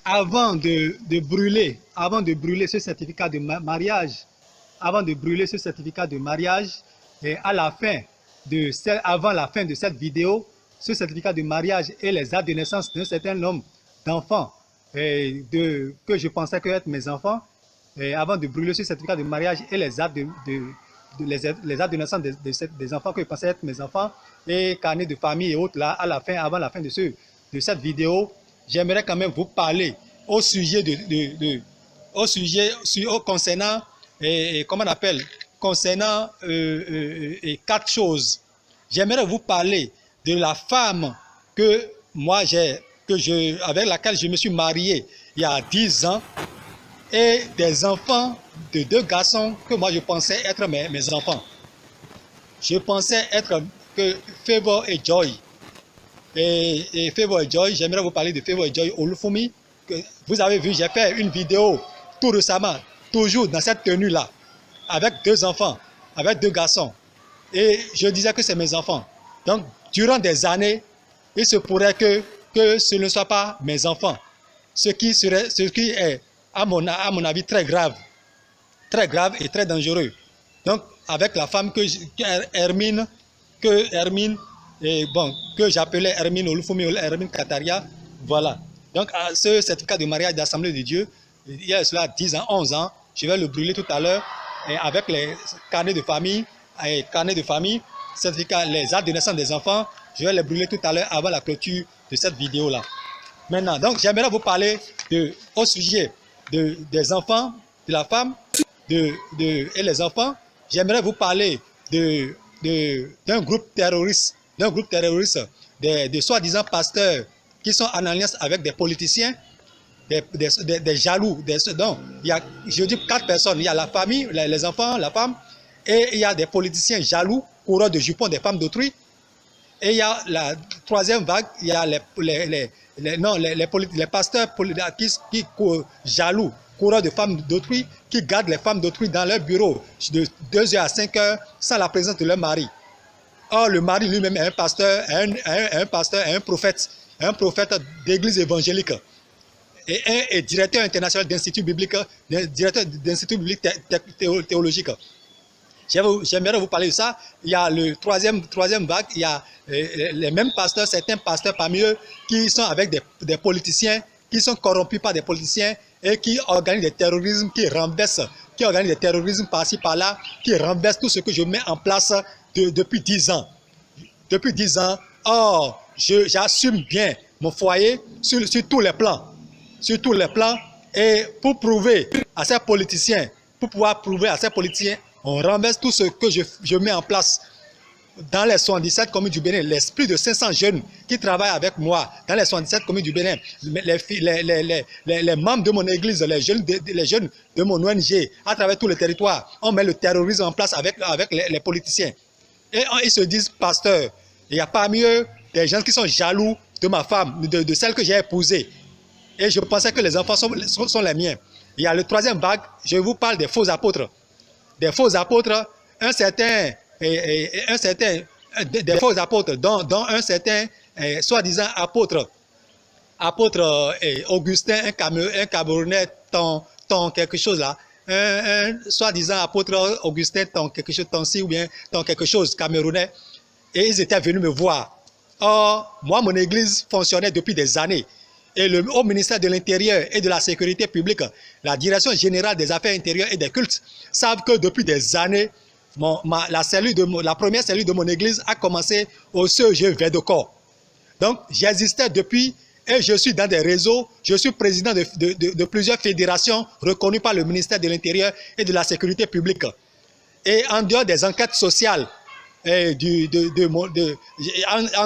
avant de brûler ce certificat de mariage, et à la fin avant la fin de cette vidéo, ce certificat de mariage et les actes de naissance d'un certain nombre d'enfants que je pensais que être mes enfants, et avant de brûler ce certificat de mariage et les actes les actes de naissance des enfants que je pensais être mes enfants et carnet de famille et autres là, avant la fin de cette vidéo, j'aimerais quand même vous parler au sujet concernant comment on appelle, concernant quatre choses. J'aimerais vous parler de la femme que moi avec laquelle je me suis marié il y a 10 ans et des enfants de 2 garçons que moi je pensais être mes enfants. Je pensais être que Favor et Joy. Et Favor et Joy, j'aimerais vous parler de Favor et Joy Olufumi. Que vous avez vu, j'ai fait une vidéo tout récemment, toujours dans cette tenue-là, avec 2 enfants, avec 2 garçons. Et je disais que c'est mes enfants. Donc, durant des années, il se pourrait que ce ne soit pas mes enfants. Ce qui est, à mon avis, très grave et très dangereux. Donc, avec la femme que j'appelais Hermine Olufumi, Hermine Kataria, voilà. Donc, ce certificat de mariage d'Assemblée de Dieu, il y a cela 10 ans, 11 ans, je vais le brûler tout à l'heure, avec les carnets de famille, certificat, les actes de naissance des enfants, je vais les brûler tout à l'heure avant la clôture de cette vidéo-là. Maintenant, donc, j'aimerais vous parler au sujet des enfants, de la femme et les enfants. J'aimerais vous parler d'un groupe terroriste, des soi-disant pasteurs qui sont en alliance avec des politiciens, des jaloux. Donc, je dis 4 personnes. Il y a la famille, les enfants, la femme, et il y a des politiciens jaloux, coureurs de jupons des femmes d'autrui. Et il y a la 3e vague, il y a les pasteurs qui jaloux, coureurs de femmes d'autrui, qui gardent les femmes d'autrui dans leur bureau de 2h à 5h sans la présence de leur mari. Or, le mari lui-même est un pasteur, un prophète d'église évangélique et directeur international d'institut biblique théologique. J'aimerais vous parler de ça. Il y a le troisième vague, il y a les mêmes pasteurs, certains pasteurs parmi eux qui sont avec des politiciens, qui sont corrompus par des politiciens et qui organisent des terrorismes, qui organisent des terrorismes par-ci par-là, qui renversent tout ce que je mets en place depuis 10 ans. Depuis 10 ans, or, j'assume bien mon foyer sur tous les plans. Et pour prouver à ces politiciens, on renverse tout ce que je mets en place dans les 77 communes du Bénin, l'esprit de 500 jeunes qui travaillent avec moi dans les 77 communes du Bénin, les membres de mon église, les jeunes de mon ONG, à travers tout le territoire, on met le terrorisme en place avec les politiciens. Et ils se disent pasteurs. Il y a parmi eux des gens qui sont jaloux de ma femme, de celle que j'ai épousée. Et je pensais que les enfants sont les miens. Il y a le 3e vague, je vous parle des faux apôtres. Des faux apôtres, des faux apôtres, dont un certain soi-disant apôtre Augustin, un Camerounais, ton quelque chose là, un soi-disant apôtre Augustin, ton quelque chose, Tonsi ou bien ton quelque chose camerounais, et ils étaient venus me voir. Or, moi, mon église fonctionnait depuis des années. Et au ministère de l'Intérieur et de la Sécurité publique, la Direction générale des affaires intérieures et des cultes savent que depuis des années, la première cellule de mon église a commencé au CEG Verdecor. Donc, j'existais depuis et je suis dans des réseaux, je suis président de plusieurs fédérations reconnues par le ministère de l'Intérieur et de la Sécurité publique. Et en dehors des enquêtes sociales, en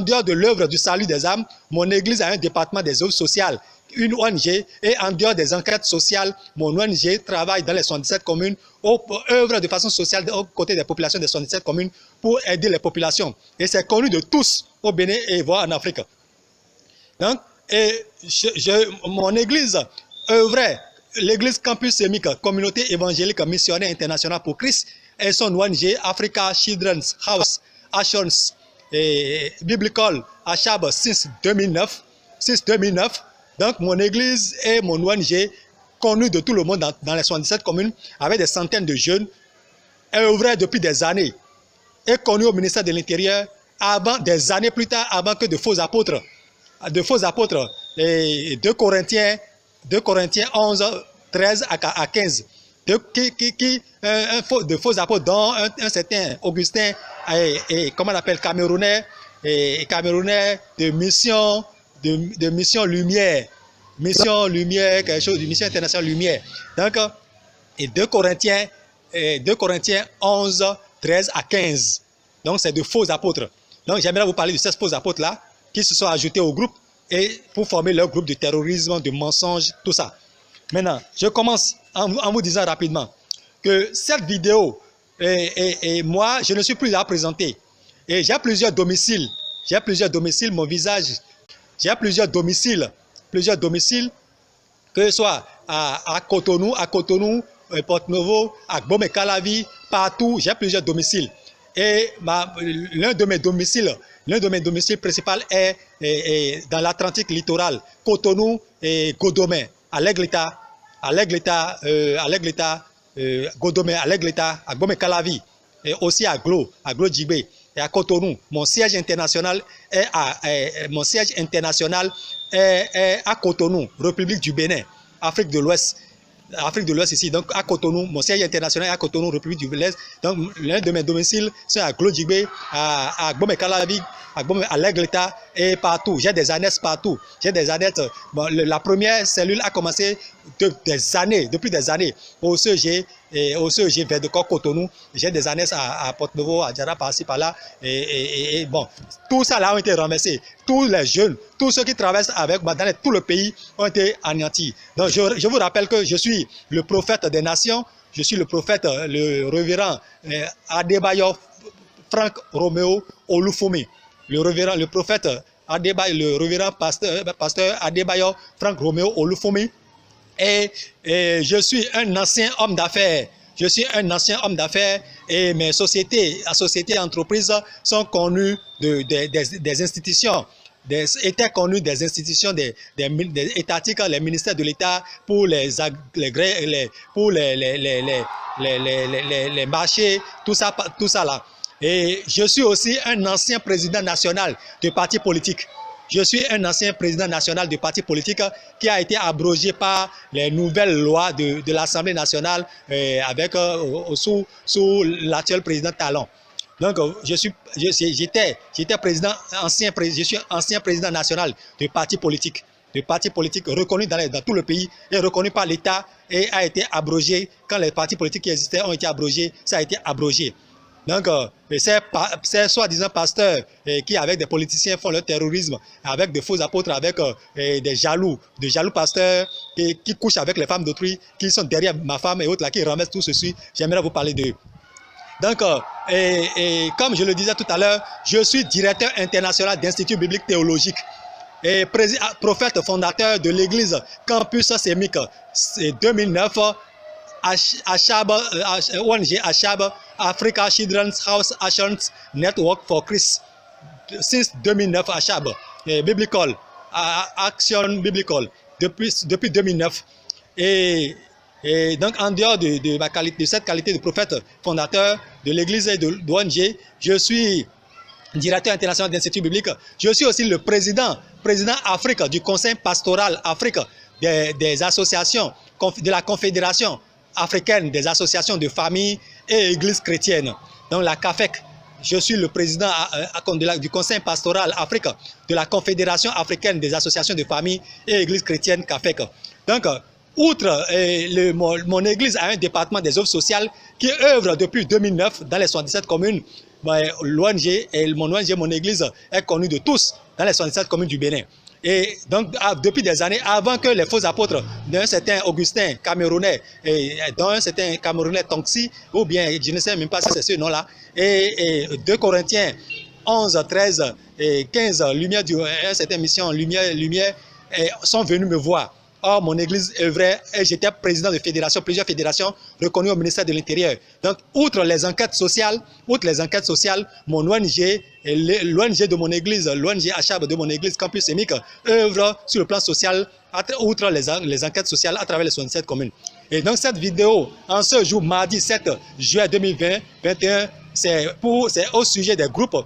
dehors de l'œuvre du salut des âmes, mon église a un département des œuvres sociales, une ONG, et en dehors des enquêtes sociales, mon ONG travaille dans les 77 communes, œuvre de façon sociale aux côtés des populations des 77 communes pour aider les populations. Et c'est connu de tous au Bénin et voire en Afrique. Donc, mon église œuvrait, l'église Campus Sémique, communauté évangélique missionnaire internationale pour Christ, et son ONG Africa Children's House Assurance et Biblical Ashab since 2009. Donc mon église et mon ONG, connus de tout le monde dans les 77 communes, avec des centaines de jeunes, œuvraient depuis des années, et connus au ministère de l'Intérieur avant, des années plus tard, avant que de faux apôtres. Et 2 Corinthiens 11, 13 à 15. De faux apôtres, dont un certain Augustin, comment on appelle, Camerounais de mission lumière. Mission lumière, quelque chose de mission internationale lumière. Donc, et 2 Corinthiens 11, 13 à 15. Donc, c'est de faux apôtres. Donc, j'aimerais vous parler de ces faux apôtres-là qui se sont ajoutés au groupe et pour former leur groupe de terrorisme, de mensonges, tout ça. Maintenant, je commence en vous disant rapidement que cette vidéo, et moi, je ne suis plus là à présenter. Et j'ai plusieurs domiciles, mon visage, j'ai plusieurs domiciles, que ce soit à Cotonou, Porto-Novo, à Gbome-Calavi, partout, j'ai plusieurs domiciles. Et l'un de mes domiciles principaux est dans l'Atlantique littoral, Cotonou et Godomé, à l'Aigleta, Godomé, à l'Aigleta, à Gbome-Calavi, et aussi à Glo Djibé et à Cotonou. Mon siège international est à Cotonou, République du Bénin, Afrique de l'Ouest ici, donc à Cotonou, mon siège international est à Cotonou, République du Bénin. Donc l'un de mes domiciles, c'est à Glo Djibé, à Gbome-Calavi, à l'Aigleta et partout. J'ai des annexes partout. Bon, la première cellule a commencé depuis des années au CEG vers de Cotonou. J'ai des annexes à Porto-Novo, à Djara, par-ci, par-là. Et bon, tout ça là ont été ramassés. Tous les jeunes, tous ceux qui traversent avec moi dans tout le pays ont été anéantis. Donc je vous rappelle que je suis le prophète des nations. Je suis le prophète, le révérend Adebayo Frank Romeo Olufumi. Le prophète Adebayo, le révérend pasteur Adebayo Frank Romeo Olufumi. Et je suis un ancien homme d'affaires. Et mes sociétés et entreprises sont connues des institutions. Étaient connues des institutions des étatiques, les ministères de l'État pour les marchés, tout ça là. Et je suis aussi un ancien président national de parti politique. Je suis un ancien président national de parti politique qui a été abrogé par les nouvelles lois de l'Assemblée nationale sous l'actuel président Talon. Donc, je suis ancien président national de parti politique reconnu dans tout le pays et reconnu par l'État et a été abrogé. Quand les partis politiques qui existaient ont été abrogés, ça a été abrogé. Donc, ces soi-disant pasteurs qui, avec des politiciens, font leur terrorisme, avec des faux apôtres, avec des jaloux pasteurs qui couchent avec les femmes d'autrui, qui sont derrière ma femme et autres là, qui ramassent tout ceci, j'aimerais vous parler d'eux. Donc, comme je le disais tout à l'heure, je suis directeur international d'Institut biblique théologique et prophète fondateur de l'église Campus Sémique 2009, ONG Ashab, Africa Children's House Assurance Network for Christ, since 2009 Ashab, Biblical, Action Biblical, depuis 2009. Et donc, en dehors de cette qualité de prophète fondateur de l'église et de l'ONG, je suis directeur international d'Institut biblique. Je suis aussi le président Afrique du Conseil pastoral Afrique des associations de la Confédération africaine des associations de familles et églises chrétiennes. Donc la CAFEC, je suis le président du Conseil pastoral Afrique de la Confédération africaine des associations de familles et églises chrétiennes CAFEC. Donc, outre mon église a un département des œuvres sociales qui œuvre depuis 2009 dans les 77 communes. L'ONG mon église est connue de tous dans les 77 communes du Bénin. Et donc, depuis des années, avant que les faux apôtres d'un certain Augustin Camerounais, dont un certain Camerounais Tonksi, ou bien, je ne sais même pas si c'est ce nom-là, et 2 Corinthiens 11, 13 et 15, lumière d'une certaine mission, lumière, sont venus me voir. Or, mon église œuvrait et j'étais président de fédération, plusieurs fédérations reconnues au ministère de l'Intérieur. Donc, outre les enquêtes sociales, mon ONG, l'ONG de mon église, l'ONG Achab de mon église, Campus Sémique, œuvre sur le plan social, outre les enquêtes sociales à travers les 67 communes. Et donc, cette vidéo, en ce jour, mardi 7 juin 2021, c'est au sujet des groupes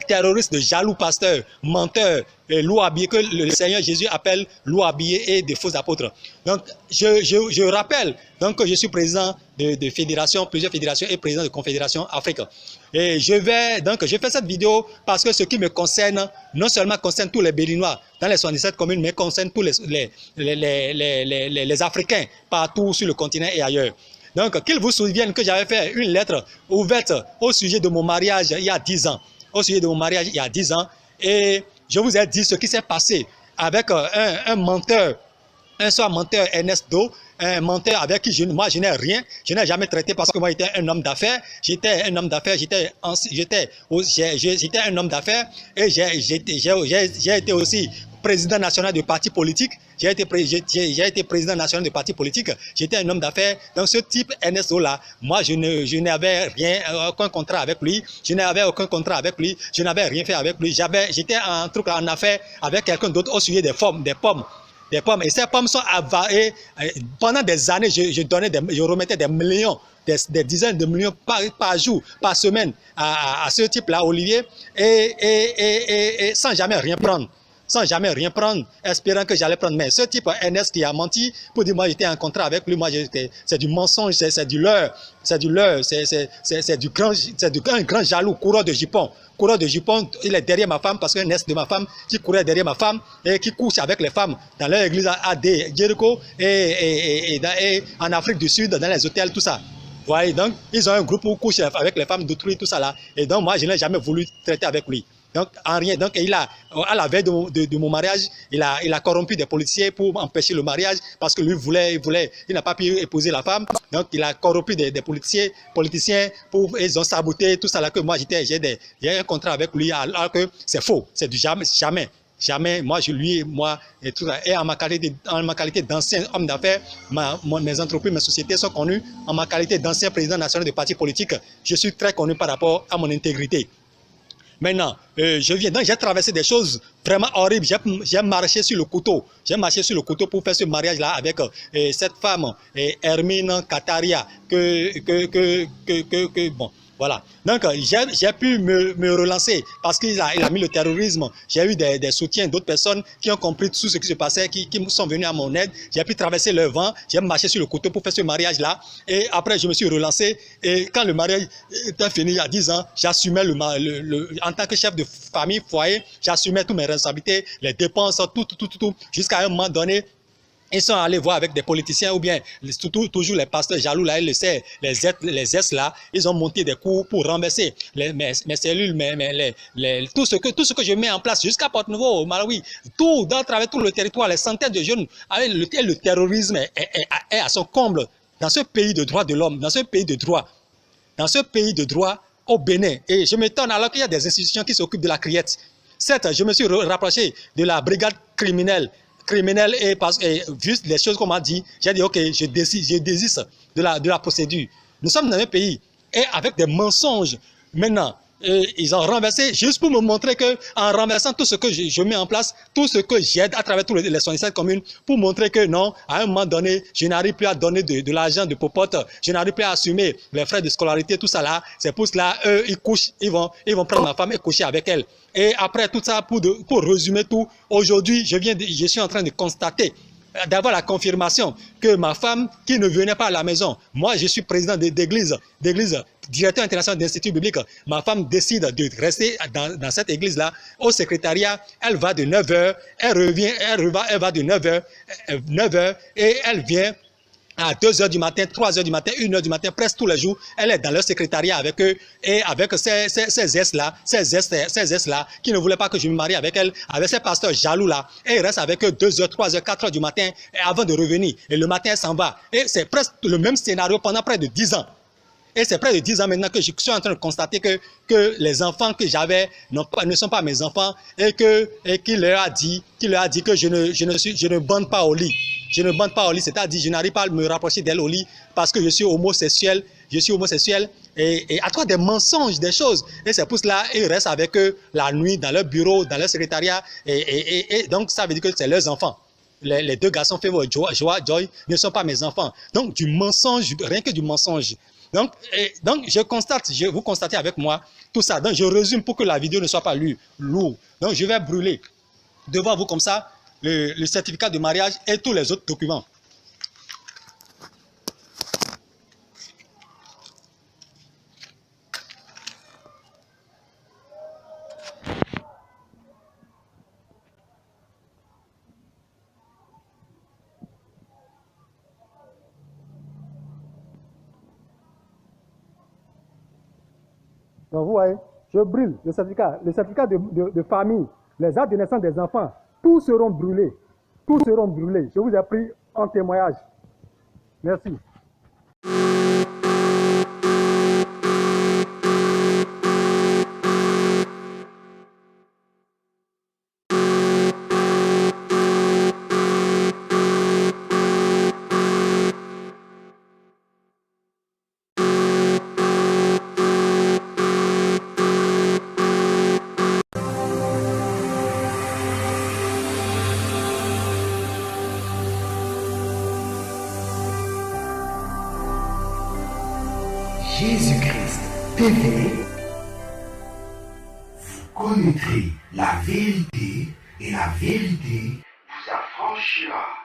terroristes de jaloux pasteurs, menteurs, loups habillés, que le Seigneur Jésus appelle loups habillés et de faux apôtres. Donc, je rappelle donc, que je suis président de fédérations, plusieurs fédérations et président de Confédération Afrique. Et je fais cette vidéo parce que ce qui me concerne, non seulement concerne tous les Béninois dans les 77 communes, mais concerne tous les Africains partout sur le continent et ailleurs. Donc, qu'ils vous souviennent que j'avais fait une lettre ouverte au sujet de mon mariage il y a 10 ans. Au sujet de mon mariage il y a 10 ans. Et je vous ai dit ce qui s'est passé avec un menteur, un soir menteur Ernest Do, un menteur avec qui moi je n'ai rien, je n'ai jamais traité parce que moi j'étais un homme d'affaires, j'étais un homme d'affaires et j'ai été aussi président national de parti politique. J'ai été président national de parti politique. J'étais un homme d'affaires. Donc, ce type NSO là, moi, je n'avais rien, aucun contrat avec lui. Je n'avais aucun contrat avec lui. Je n'avais rien fait avec lui. J'étais en affaire avec quelqu'un d'autre au sujet des pommes. Et ces pommes sont avalées. Pendant des années, je remettais des millions, des dizaines de millions par jour, par semaine à ce type-là, Olivier, et sans jamais rien prendre. Sans jamais rien prendre, espérant que j'allais prendre. Mais ce type NS qui a menti pour dire moi j'étais en contrat avec lui, moi c'est du mensonge, c'est du leurre, c'est un grand jaloux, coureur de jupons. Coureur de jupons, il est derrière ma femme parce qu'un NS de ma femme qui courait derrière ma femme et qui couche avec les femmes dans leur église AD, Jericho et en Afrique du Sud, dans les hôtels, tout ça. Vous voyez, donc ils ont un groupe où couche avec les femmes d'autrui, tout ça là. Et donc moi je n'ai jamais voulu traiter avec lui. Donc, en rien. Donc, à la veille de mon mariage, il a corrompu des policiers pour empêcher le mariage parce que lui il n'a pas pu épouser la femme. Donc, il a corrompu des politiciens ils ont saboté tout ça là que moi j'ai un contrat avec lui alors que c'est faux. C'est du jamais. Moi, et en ma qualité d'ancien homme d'affaires, mes entreprises, mes sociétés sont connues en ma qualité d'ancien président national de parti politique. Je suis très connu par rapport à mon intégrité. Maintenant, j'ai traversé des choses vraiment horribles. J'ai marché sur le couteau. J'ai marché sur le couteau pour faire ce mariage-là avec cette femme, Hermine Kataria, bon, voilà. Donc, j'ai pu me relancer parce qu'il a mis le terrorisme. J'ai eu des soutiens d'autres personnes qui ont compris tout ce qui se passait, qui sont venus à mon aide. J'ai pu traverser le vent. J'ai marché sur le couteau pour faire ce mariage-là. Et après, je me suis relancé. Et quand le mariage était fini il y a 10 ans, j'assumais en tant que chef de famille, foyer, j'assumais toutes mes responsabilités, les dépenses, tout. Jusqu'à un moment donné, ils sont allés voir avec des politiciens ou bien toujours les pasteurs jaloux là, les S là, ils ont monté des coups pour renverser mes cellules, tout ce que je mets en place jusqu'à Porte-Nouveau, au Malawi, dans travers tout le territoire, les centaines de jeunes, le terrorisme est à son comble dans ce pays de droit de l'homme, dans ce pays de droit au Bénin. Et je m'étonne alors qu'il y a des institutions qui s'occupent de la criette. Certes, je me suis rapproché de la brigade criminelle et vu les choses qu'on m'a dit, j'ai dit ok, je désiste de la procédure. Nous sommes dans un pays et avec des mensonges. Maintenant, ils ont renversé juste pour me montrer que en renversant tout ce que je mets en place, tout ce que j'aide à travers tous les 67 communes, pour montrer que non, à un moment donné, je n'arrive plus à donner de l'argent de popote, je n'arrive plus à assumer les frais de scolarité, tout ça là. C'est pour cela, eux, ils couchent, ils vont prendre ma femme et coucher avec elle. Et après tout ça, pour résumer tout, aujourd'hui, je suis en train de constater, d'avoir la confirmation que ma femme qui ne venait pas à la maison, moi je suis président d'église, directeur international d'Institut biblique, ma femme décide de rester dans cette église-là, au secrétariat, elle va de 9h, elle va de 9h et elle vient à 2h du matin, 3h du matin, 1h du matin, presque tous les jours, elle est dans leur secrétariat avec eux et avec ces S-là, qui ne voulaient pas que je me marie avec elle, avec ces pasteurs jaloux-là. Et ils restent avec eux 2h, 3h, 4h du matin avant de revenir. Et le matin, elle s'en va. Et c'est presque le même scénario pendant près de 10 ans. Et c'est près de 10 ans maintenant que je suis en train de constater que les enfants que j'avais ne sont pas mes enfants et qu'il leur a dit que je ne bande pas au lit. Je ne bande pas au lit, c'est-à-dire je n'arrive pas à me rapprocher d'elle au lit parce que je suis homosexuel. Et à travers des mensonges, des choses. Et c'est pour cela qu'ils restent avec eux la nuit dans leur bureau, dans leur secrétariat. Et donc ça veut dire que c'est leurs enfants. Les deux garçons, Favor et Joy, ne sont pas mes enfants. Donc du mensonge, rien que du mensonge. Donc vous constatez avec moi tout ça. Donc je résume pour que la vidéo ne soit pas lourde. Donc je vais brûler devant vous comme ça le certificat de mariage et tous les autres documents. Donc vous voyez, je brûle le certificat de famille, les actes de naissance des enfants, tous seront brûlés. Tous seront brûlés. Je vous ai pris en témoignage. Merci. Jésus-Christ TV, vous connaîtrez la vérité et la vérité vous affranchira.